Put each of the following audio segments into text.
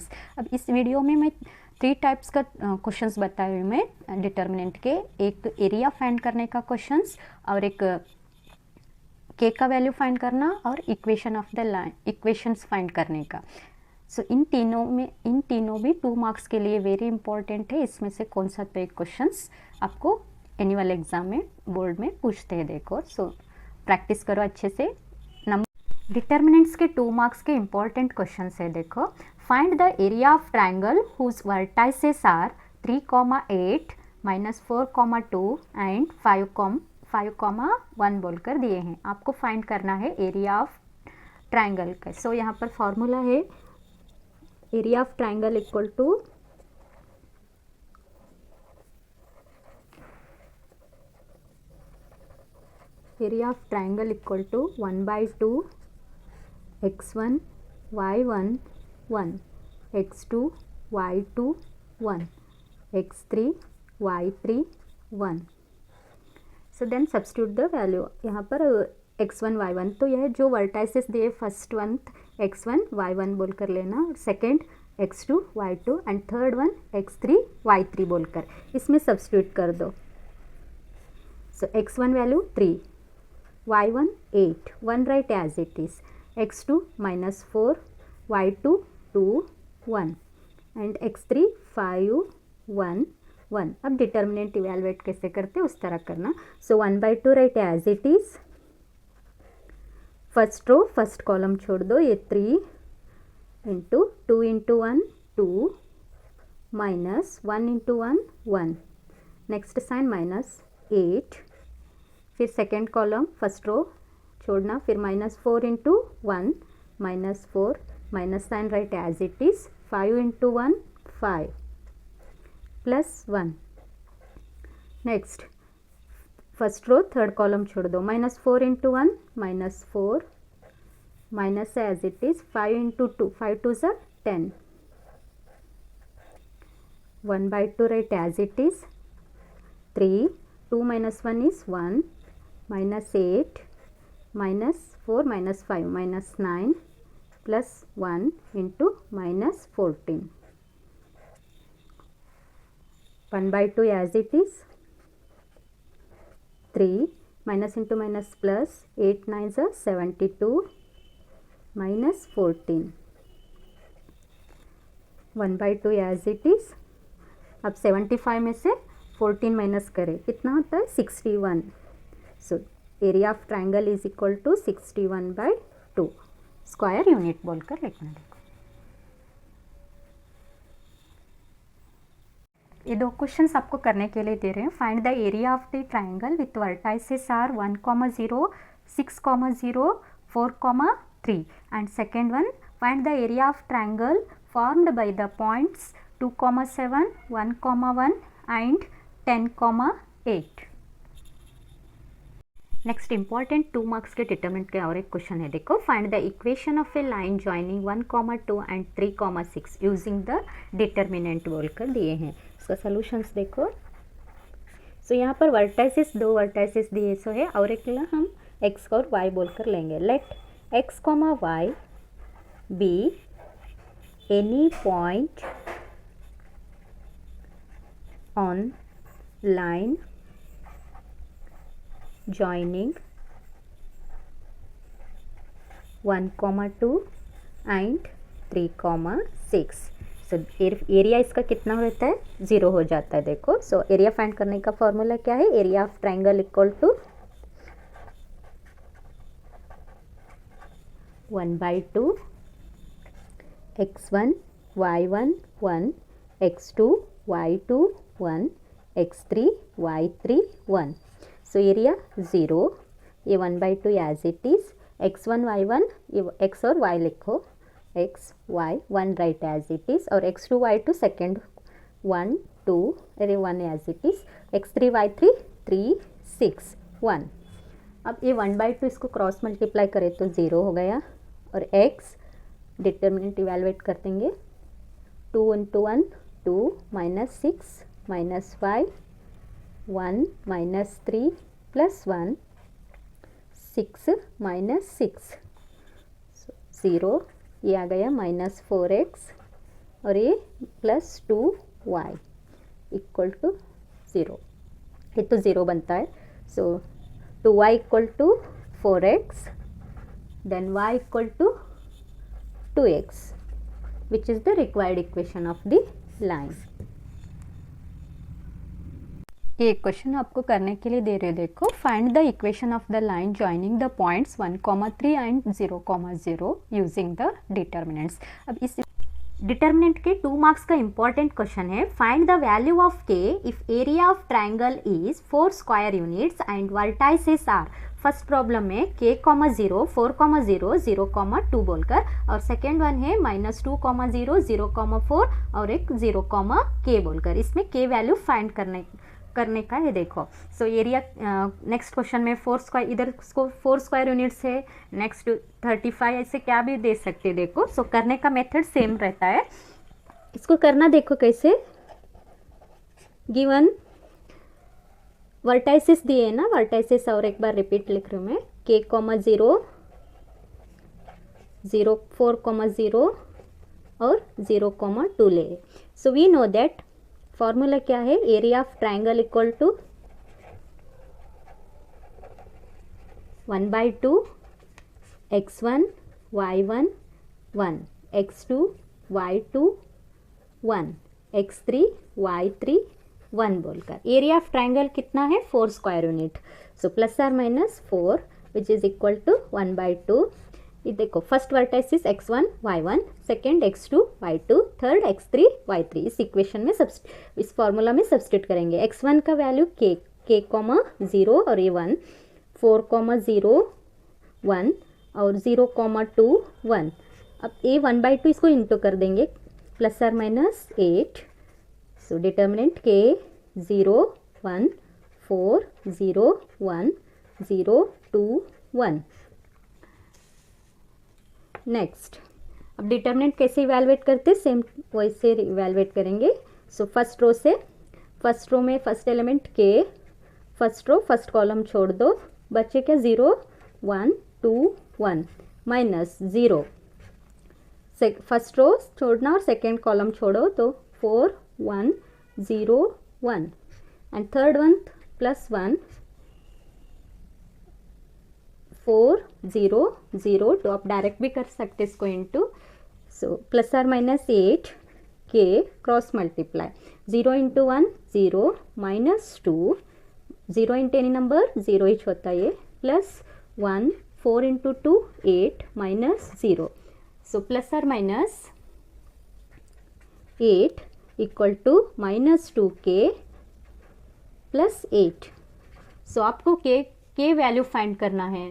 Determinants. अब इस video में मैं 3 टाइप्स का क्वेश्चंस बताए हुए मैं डिटर्मिनेंट के, एक तो एरिया फाइंड करने का क्वेश्चंस और एक के का वैल्यू फाइंड करना और equation of the line equations find करने का। सो इन तीनों भी 2 मार्क्स के लिए वेरी इंपॉर्टेंट है। इसमें से कौन सा तो एक क्वेश्चंस आपको एनुअल एग्जाम में बोर्ड में पूछते हैं, देखो। सो प्रैक्टिस करो अच्छे से। डिटर्मिनेंट्स के 2 मार्क्स के इंपॉर्टेंट क्वेश्चंस है, देखो। Find the area of triangle whose vertices are 3,8 -4,2 and 5,1 बोलकर दिए हैं। आपको फाइंड करना है एरिया ऑफ ट्रायंगल का। सो यहाँ पर फॉर्मूला है area of triangle equal to area of triangle equal to 1/2 x1 y1 1 x2 y2 1 x3 y3 1। So then substitute the value. यहाँ पर x1 y1 तो यह जो वर्टाइसेस दिए फर्स्ट वन x1 y1 बोलकर लेना, second x2 y2 and third one x3 y3 बोलकर इसमें सब्स्टिट्यूट कर दो। सो x1 value 3, y1 8, 1 write as it is, x2 -4, y2 2 1 and x3 5 1 1। अब डिटर्मिनेंट इवेलुएट कैसे करते उस तरह करना। So 1/2 write as it is, first row first column छोड़ दो, ये 3 into 2 into 1 2 minus 1 into 1 1, next sign -8, फिर सेकेंड कॉलम फर्स्ट रो छोड़ना, फिर -4 into 1 -4 minus sign right as it is, 5 into 1 5 plus 1, next first row third column छोड़ दो, -4 into 1 -4 minus as it is, 5 into 2 5 2 ज़ा 10, 1/2 right as it is, 3 2 - 1 is 1 -8 -4 -5 -9 plus 1 into -14, 1/2 as it is, 3 minus into minus plus 8 9s are 72 minus 14, 1/2 as it is। अब 75 में से 14 minus करें, कितना होता है 61। So area of triangle is equal to 61/2 square unit बोलकर लिखना। देखो ये 2 क्वेश्चंस आपको करने के लिए दे रहे हैं। Find the area of the triangle with vertices are 1,0 6,0 4,3 and second one find the area of triangle formed by the points 2,7 1,1 and 10,8। Next important 2 marks के डिटरमिनेंट के और एक क्वेश्चन है, देखो। Find the equation of a line joining 1,2 and 3,6 using the determinant बोलकर दिए हैं। इसका सॉल्यूशंस देखो। सो यहाँ पर वर्टाइसेस 2 वर्टाइसेस दिए सो है और एक हम x और y बोलकर लेंगे। Let x, y be any point on line joining 1,2 and 3,6। So area इसका कितना होता है 0 हो जाता है, देखो। सो एरिया फाइंड करने का फॉर्मूला क्या है, area of triangle equal to 1/2 x1 y1 1 x2 y2 1 x3 y3 1। So area 0, ये 1/2 as it is, x1 y1 ये x और y लिखो, x y 1 right as it is, और x2 y2 सेकेंड 1 2 अरे 1 as it is, x3 y3 3 6 1। अब ये 1/2 इसको cross multiply करें तो 0 हो गया, और x डिटर्मिनेंट इवेलुएट कर देंगे, 2 इंटू 1 2 -6 -5 1 -3 प्लस 1 6 -6 0, ये आ गया -4x और ये प्लस 2y इक्वल टू 0, ये तो 0 बनता है. So 2y equal to 4x, then y equal to 2x, which is the required equation of the line. ये क्वेश्चन आपको करने के लिए दे रहे, देखो, find the equation of the line joining the points 1,3 and 0,0 using the determinants. अब इस डिटर्मिनेंट के 2 मार्क्स का इंपॉर्टेंट क्वेश्चन है. Find the value of k if area of triangle is 4 square units and vertices are. First problem में k, 0, 4, 0, 0, 2 बोलकर, और second one है -2, 0, 0, 4 और एक 0, k बोलकर. इसमें k वैल्यू फाइंड करने का है. देखो, सो एरिया नेक्स्ट क्वेश्चन में 4 स्क्वायर, इधर 4 स्क्वायर यूनिट्स है, नेक्स्ट 35, ऐसे क्या भी दे सकते हैं. देखो, सो करने का मेथड सेम रहता है. इसको करना देखो कैसे. गिवन वर्टाइसेस दिए ना, वर्टाइसेस और एक बार रिपीट लिख रही हूँ मैं. k, 0, 0, 4, 0 और 0, 2 ले. So we know that formula क्या है. Area of triangle equal to 1/2 x1 y1 1 x2 y2 1 x3 y3 1 बोलकर. एरिया ऑफ ट्राइंगल कितना है, 4 square unit. So plus or minus 4 which is equal to 1/2. ये देखो, first vertices x1 y1, second x2 y2, third x3 y3. इस equation में इस formula में substitute करेंगे. x1 का वैल्यू k, 0 और ये 1, 4, 0, 1 और 0, 2 1. अब ये 1/2 इसको इंटू कर देंगे, plus or minus 8. So determinant k 0, 1, 4, 0, 1, 0, 2 1. Next, अब डिटर्मिनेंट कैसे इवैल्यूएट करते, सेम वैसे इवैल्यूएट करेंगे. सो फर्स्ट रो से, फर्स्ट रो में first element k, first row first column छोड़ दो, बचे क्या 0, 1, 2 1 माइनस 0. फर्स्ट रो छोड़ना और सेकेंड कॉलम छोड़ो तो 4, 1, 0, 1 एंड थर्ड वन प्लस 1, 4, 0, 0. तो आप डायरेक्ट भी कर सकते इसको into. So plus or minus 8 k cross multiply. 0 into 1 0 minus 2, 0 into any number 0 ही होता है, plus 1, 4 into 2 8 minus 0. So plus or minus 8 equal to minus 2k plus 8. So आपको k वैल्यू फाइंड करना है.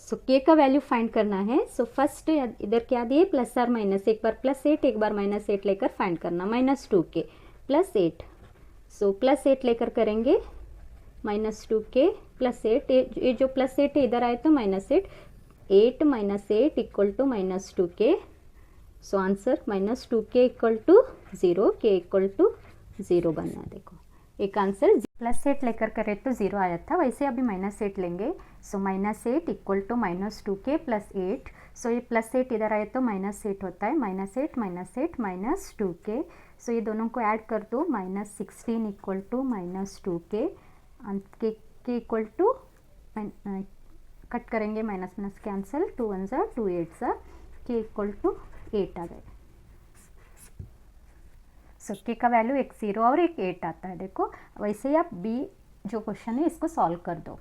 सो k का value find करना है. So first इधर क्या दिए, प्लस आर माइनस, एक बार प्लस 8 एक बार माइनस 8 लेकर फाइंड करना. Minus 2k plus 8. So plus 8 लेकर करेंगे, माइनस 2k प्लस 8. ये जो प्लस 8 है इधर आए तो minus 8. 8 minus 8 equal to minus 2k. So answer minus 2k equal to 0, k equal to 0 बनना. देखो, एक आंसर प्लस 8 लेकर करें तो 0 आया था, वैसे अभी माइनस 8 लेंगे. So minus 8 equal to minus 2k plus 8. So ये प्लस 8 इधर आए तो माइनस 8 होता है, माइनस 8 माइनस 2k. सो ये दोनों को ऐड कर दो, minus 16 equal to minus 2k. K equal to cut करेंगे, माइनस माइनस कैंसिल, 2 1 ज़ा 2 8 ज़ा, के इक्वल टू 8 आ गए. सो के का वैल्यू एक 0 और एक 8 आता है. देखो, वैसे ही आप बी जो क्वेश्चन है इसको सॉल्व कर दो.